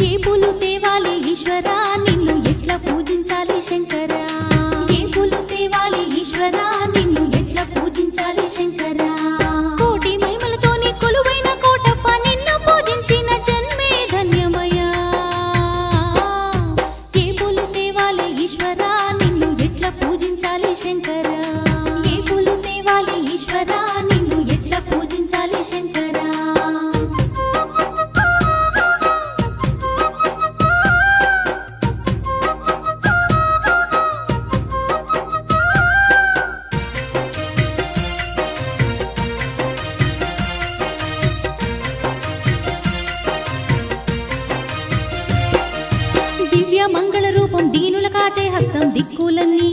ఏ పూలు తేవాలి ఈశ్వరా నిన్ను ఎట్లా పూజించాలి శంకరా ఏ పూలు తేవాలి ఈశ్వరా నిన్ను ఎట్లా పూజించాలి శంకరా కోటి మహిమలతోని కొలువైన కోటప్ప నిన్ను పూజించిన జన్మే ధన్యమయ్యా ఏ పూలు తేవాలి ఈశ్వరా నిన్ను ఎట్లా పూజించాలి శంకరా ఏ పూలు తేవాలి ఈశ్వరా నిన్ను ఎట్లా పూజించాలి శంకరా దివ్య మంగళ రూపం దీనుల కాచే హస్తం దిక్కులన్నీ